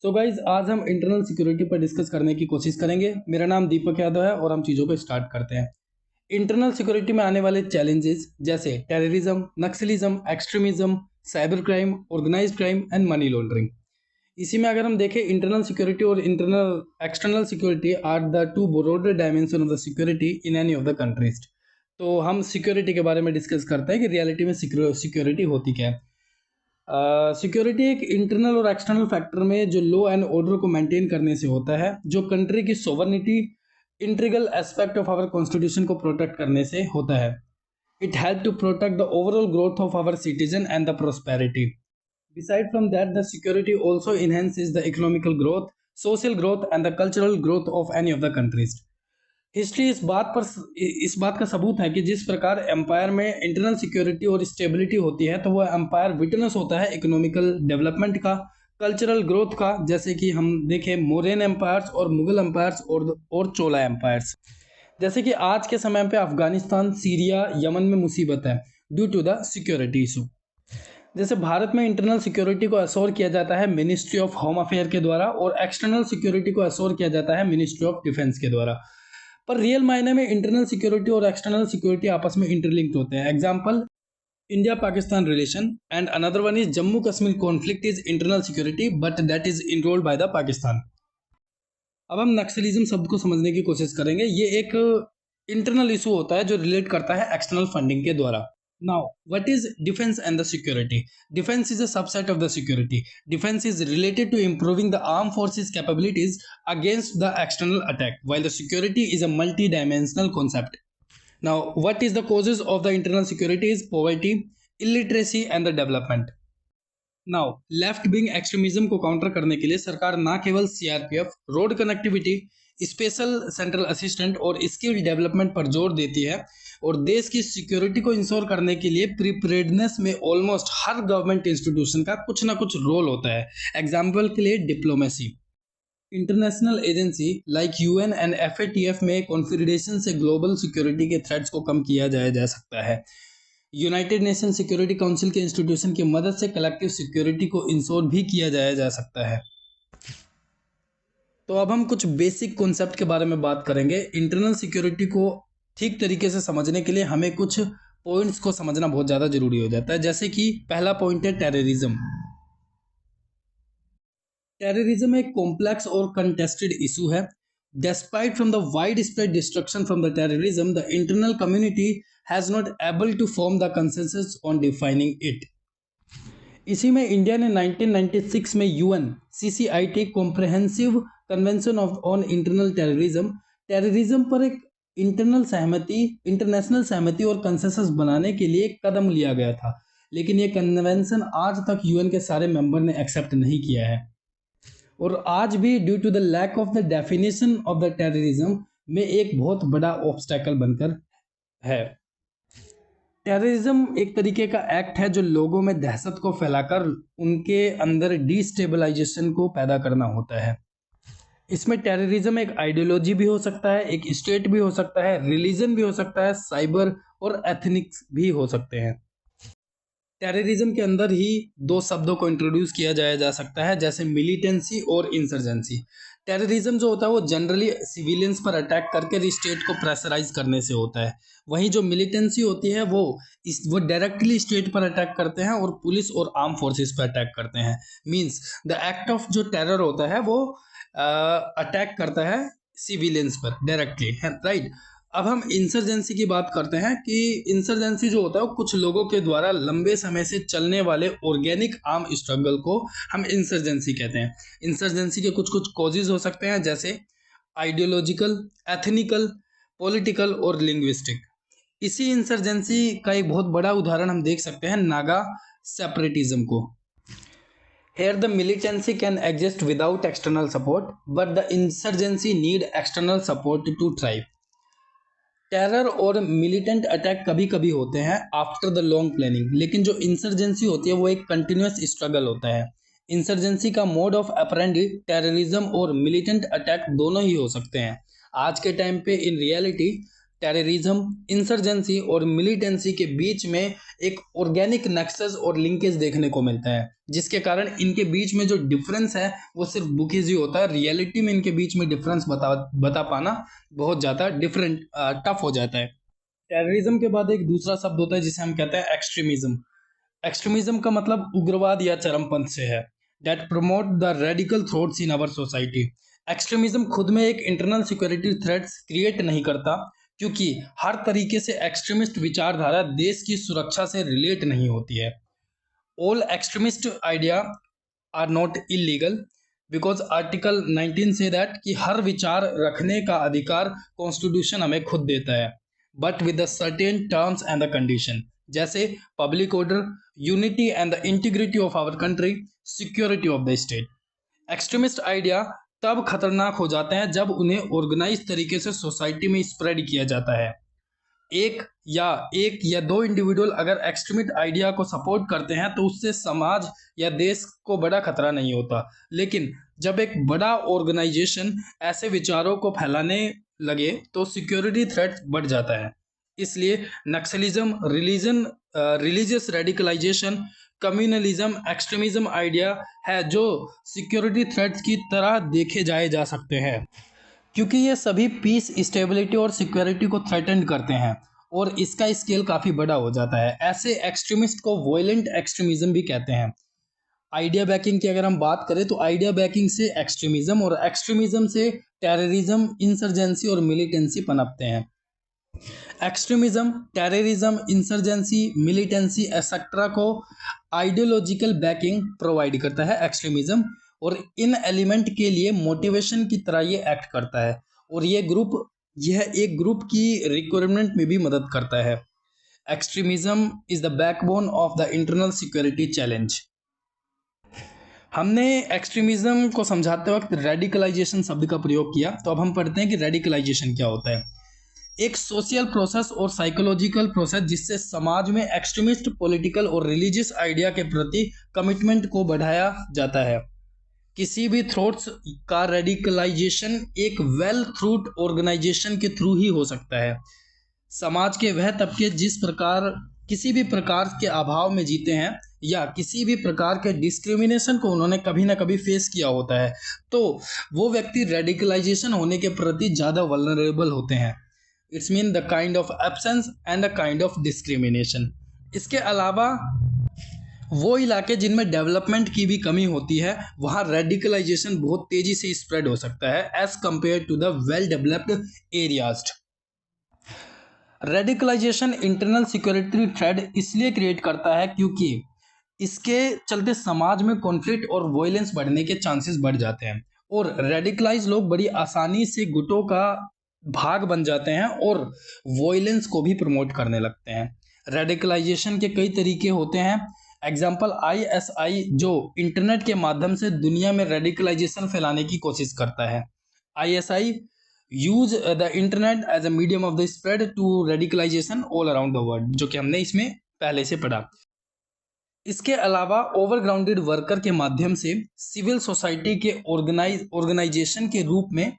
So guys आज हम internal security पर डिस्कस करने की कोशिश करेंगे। मेरा नाम दीपक यादव है और हम चीज़ों को स्टार्ट करते हैं। इंटरनल सिक्योरिटी में आने वाले चैलेंजेस जैसे terrorism, naxalism, extremism, cyber crime, organised crime and money laundering. इसी में अगर हम देखें इंटरनल सिक्योरिटी और internal external security are the two broader dimension of the security in any of the countries. तो हम सिक्योरिटी के बारे में डिस्कस करते हैं कि रियलिटी में सिक्योरिटी होती क्या है। सिक्योरिटी एक इंटरनल और एक्सटर्नल फैक्टर में जो लॉ एंड ऑर्डर को मेंटेन करने से होता है, जो कंट्री की sovereignty integral aspect of our constitution को प्रोटेक्ट करने से होता है। It help to protect the overall growth of our citizen and the prosperity. Beside from that, the security also enhances the economical growth, social growth and the cultural growth of any of the countries. History इस बात का सबूत है कि जिस प्रकार empire में internal security और स्टेबिलिटी होती है तो वह एम्पायर विटनेस होता है इकोनॉमिकल डेवलपमेंट का, कल्चरल ग्रोथ का, जैसे कि हम देखें मौर्यन एम्पायर्स और मुगल एम्पायर्स और चोला एम्पायर्स। जैसे कि आज के समय पे अफगानिस्तान, सीरिया, यमन में मुसीबत है due to the security issue. जैसे भारत में इंटरनल सिक्योरिटी को अश्योर किया जाता है मिनिस्ट्री ऑफ होम अफेयर के द्वारा और एक्सटर्नल सिक्योरिटी को अश्योर किया जाता है मिनिस्ट्री ऑफ डिफेंस के द्वारा। पर रियल मायने में इंटरनल सिक्योरिटी और एक्सटर्नल सिक्योरिटी आपस में इंटरलिंक्ड होते हैं। Example, India Pakistan relation and another one is Jammu Kashmir conflict is internal security but that is enrolled by the Pakistan. अब हम नक्सलिज्म शब्द को समझने की कोशिश करेंगे। ये एक इंटरनल इशू होता है जो रिलेट करता है एक्सटर्नल फंडिंग के द्वारा। Now, what is defense and the security? Defense is a subset of the security. Defense is related to improving the armed forces capabilities against the external attack, while the security is a multi-dimensional concept. Now, what is the causes of the internal security is poverty, illiteracy and the development. Now, left wing extremism को counter करने के लिए सरकार न केवल CRPF, road connectivity, special central assistant और skill development पर जोर देती है और देश की सिक्योरिटी को इंश्योर करने के लिए प्रिपेयर्डनेस में ऑलमोस्ट हर गवर्नमेंट इंस्टीट्यूशन का कुछ ना कुछ रोल होता है। एग्जाम्पल के लिए diplomacy, international agency like UN and FATF में कॉन्फेडरेशन से ग्लोबल सिक्योरिटी के थ्रेट्स को कम किया जा सकता है। यूनाइटेड नेशन सिक्योरिटी काउंसिल के इंस्टीट्यूशन की मदद से कलेक्टिव सिक्योरिटी को इंश्योर भी किया जा सकता है। तो अब हम कुछ बेसिक कॉन्सेप्ट के बारे में बात करेंगे। इंटरनल सिक्योरिटी को ठीक तरीके से समझने के लिए हमें कुछ पॉइंट्स को समझना बहुत ज़्यादा जरूरी हो जाता है। जैसे कि पहला पॉइंट है टेररिज्म। टेररिज्म एक कॉम्प्लेक्स और कंटेस्टेड इशू है। Despite from the widespread destruction from the terrorism, the internal community has not able to form the consensus on defining it. इसी में इंडिया ने 1996 में UN CCIT comprehensive convention on internal terrorism पर एक international सहमति और consensus बनाने के लिए एक कदम लिया गया था, लेकिन ये कन्वेंशन आज तक यूएन के सारे मेंबर ने एक्सेप्ट नहीं किया है और आज भी due to the lack of the definition of the terrorism में एक बहुत बड़ा ऑब्स्टेकल बनकर है। टेररिज्म एक तरीके का एक्ट है जो लोगों में दहशत को फैलाकर उनके अंदर डिस्टेबलाइजेशन को पैदा करना होता है। इसमें टेररिज्म एक आइडियोलॉजी भी हो सकता है, एक स्टेट भी हो सकता है, रिलीजन भी हो सकता है, साइबर और एथनिक्स भी हो सकते हैं। टेररिज्म के अंदर ही दो शब्दों को इंट्रोड्यूस किया जा सकता है, जैसे मिलिटेंसी और इंसर्जेंसी। टेररिज्म जो होता है वो जनरली सिविलियंस पर अटैक करके स्टेट को प्रेशराइज करने से होता है। वहीं जो मिलिटेंसी होती है वो डायरेक्टली स्टेट पर अटैक करते हैं और पुलिस और आर्म फोर्सेस पर अटैक करते हैं। मींस द एक्ट ऑफ जो टेरर होता है वो अटैक करता है सिविलियंस पर डायरेक्टली, राइट। अब हम इंसर्जेंसी की बात करते हैं कि इंसर्जेंसी जो होता है वो कुछ लोगों के द्वारा लंबे समय से चलने वाले ऑर्गेनिक आर्म स्ट्रगल को हम इंसर्जेंसी कहते हैं। इंसर्जेंसी के कुछ कॉजेज हो सकते हैं, जैसे आइडियोलॉजिकल, एथनिकल, पॉलिटिकल और लिंग्विस्टिक। इसी इंसर्जेंसी का एक बहुत बड़ा उदाहरण हम देख सकते हैं नागा सेपरेटिज्म को। Here the militancy can exist without external support, but the insurgency need external support to thrive. Terror और मिलिटेंट अटैक कभी कभी होते हैं आफ्टर द लॉन्ग प्लानिंग, लेकिन जो इंसर्जेंसी होती है वो एक कंटिन्यूस स्ट्रगल होता है। इंसर्जेंसी का मोड ऑफ ऑपरेंडी टेररिज्म और मिलिटेंट अटैक दोनों ही हो सकते हैं। आज के टाइम पे इन रियलिटी टेररिज्म, इंसर्जेंसी और मिलिटेंसी के बीच में एक ऑर्गेनिक नेक्सस और लिंकेज देखने को मिलता है, जिसके कारण इनके बीच में जो डिफरेंस है वो सिर्फ बुकीज ही होता है। रियलिटी में इनके बीच में डिफरेंस बता पाना बहुत ज़्यादा टफ हो जाता है। टेररिज्म के बाद एक दूसरा शब्द होता है जिसे हम कहते हैं एक्सट्रीमिज्म। एक्सट्रीमिज्म का मतलब उग्रवाद या चरमपंथ से है। That promote the radical thoughts in our society. Extremism खुद में एक इंटरनल सिक्योरिटी थ्रेट्स क्रिएट नहीं करता, क्योंकि हर तरीके से एक्सट्रीमिस्ट विचारधारा देश की सुरक्षा से रिलेट नहीं होती है। All extremist idea are not illegal because article 19 से दैट कि हर विचार रखने का अधिकार कॉन्स्टिट्यूशन हमें खुद देता है, but with the certain terms and the condition, जैसे public order, unity and the integrity of our country, security of the state. Extremist idea तब खतरनाक हो जाते हैं जब उन्हें ऑर्गेनाइज तरीके से सोसाइटी में स्प्रेड किया जाता है। एक या दो इंडिविजुअल अगर एक्सट्रीमिस्ट आइडिया को सपोर्ट करते हैं तो उससे समाज या देश को बड़ा खतरा नहीं होता, लेकिन जब एक बड़ा ऑर्गेनाइजेशन ऐसे विचारों को फैलाने लगे तो सिक्योरिटी थ्रेट बढ़ जाता है। इसलिए naxalism, religious radicalisation, communalism, extremism idea है जो सिक्योरिटी थ्रेट्स की तरह देखे जा सकते हैं, क्योंकि ये सभी पीस, स्टेबिलिटी और सिक्योरिटी को थ्रेटन करते हैं और इसका स्केल काफ़ी बड़ा हो जाता है। ऐसे एक्सट्रीमिस्ट को वॉयलेंट एक्सट्रीमिज्म भी कहते हैं। आइडिया बैकिंग की अगर हम बात करें तो आइडिया बैकिंग से एक्सट्रीमिज्म और एक्सट्रीमिज्म से टेररिज्म, इंसर्जेंसी और मिलिटेंसी पनपते हैं। Extremism, terrorism, insurgency, militancy etcetera को आइडियोलॉजिकल बैकिंग प्रोवाइड करता है एक्सट्रीमिज्म, और इन एलिमेंट के लिए मोटिवेशन की तरह ये एक्ट करता है, और यह एक ग्रुप की रिक्वायरमेंट में भी मदद करता है। Extremism is the backbone of the internal security challenge. हमने एक्सट्रीमिज्म को समझाते वक्त रेडिकलाइजेशन शब्द का प्रयोग किया, तो अब हम पढ़ते हैं कि रेडिकलाइजेशन क्या होता है। एक सोशल प्रोसेस और साइकोलॉजिकल प्रोसेस जिससे समाज में एक्सट्रीमिस्ट पॉलिटिकल और रिलीजियस आइडिया के प्रति कमिटमेंट को बढ़ाया जाता है। किसी भी थॉट्स का रेडिकलाइजेशन एक वेल थ्रूट ऑर्गेनाइजेशन के थ्रू ही हो सकता है। समाज के वह तबके जिस प्रकार किसी भी प्रकार के अभाव में जीते हैं या किसी भी प्रकार के डिस्क्रिमिनेशन को उन्होंने कभी ना कभी फेस किया होता है, तो वो व्यक्ति रेडिकलाइजेशन होने के प्रति ज़्यादा वल्नरेबल होते हैं। It's mean the kind of absence and the kind of discrimination. इसके अलावा वो इलाके जिनमें डेवलपमेंट की भी कमी होती है वहाँ रेडिकलाइजेशन बहुत तेजी से स्प्रेड हो सकता है as compare to the well developed areas. Radicalisation internal security threat इसलिए क्रिएट करता है क्योंकि इसके चलते समाज में कॉन्फ्लिक्ट और वॉयलेंस बढ़ने के चांसेस बढ़ जाते हैं, और रेडिकलाइज लोग बड़ी आसानी से गुटों का भाग बन जाते हैं और वॉयलेंस को भी प्रमोट करने लगते हैं। रेडिकलाइजेशन के कई तरीके होते हैं। एग्जाम्पल ISI जो इंटरनेट के माध्यम से दुनिया में रेडिकलाइजेशन फैलाने की कोशिश करता है। ISI use the internet as a medium of the spread to radicalisation all around the world, जो कि हमने इसमें पहले से पढ़ा। इसके अलावा ओवरग्राउंडेड वर्कर के माध्यम से सिविल सोसाइटी के ऑर्गेनाइजेशन के रूप में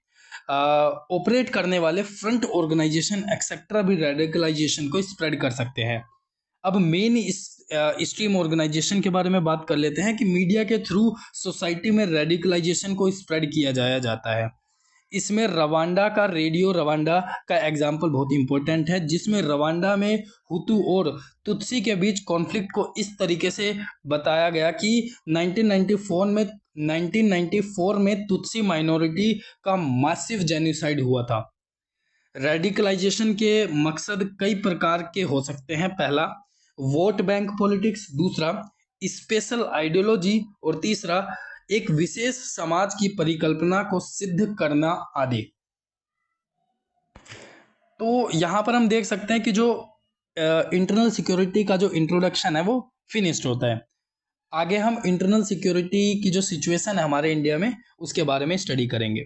ऑपरेट करने वाले फ्रंट ऑर्गेनाइजेशन एक्सेट्रा भी रेडिकलाइजेशन को स्प्रेड कर सकते हैं। अब मेन इस स्ट्रीम ऑर्गेनाइजेशन के बारे में बात कर लेते हैं कि मीडिया के थ्रू सोसाइटी में रेडिकलाइजेशन को स्प्रेड किया जाता है। इसमें रवांडा का रेडियो रवांडा का एग्जाम्पल बहुत इंपॉर्टेंट है, जिसमें रवांडा में हुतू और तुत्सी के बीच कॉन्फ्लिक्ट को इस तरीके से बताया गया कि 1994 में तुत्सी माइनॉरिटी का मासिव जेनोसाइड हुआ था। रेडिकलाइजेशन के मकसद कई प्रकार के हो सकते हैं। पहला, वोट बैंक पॉलिटिक्स, दूसरा स्पेशल आइडियोलॉजी, और तीसरा एक विशेष समाज की परिकल्पना को सिद्ध करना आदि। तो यहाँ पर हम देख सकते हैं कि जो इंटरनल सिक्योरिटी का जो इंट्रोडक्शन है वो फिनिश्ड होता है। आगे हम इंटरनल सिक्योरिटी की जो सिचुएशन है हमारे इंडिया में उसके बारे में स्टडी करेंगे।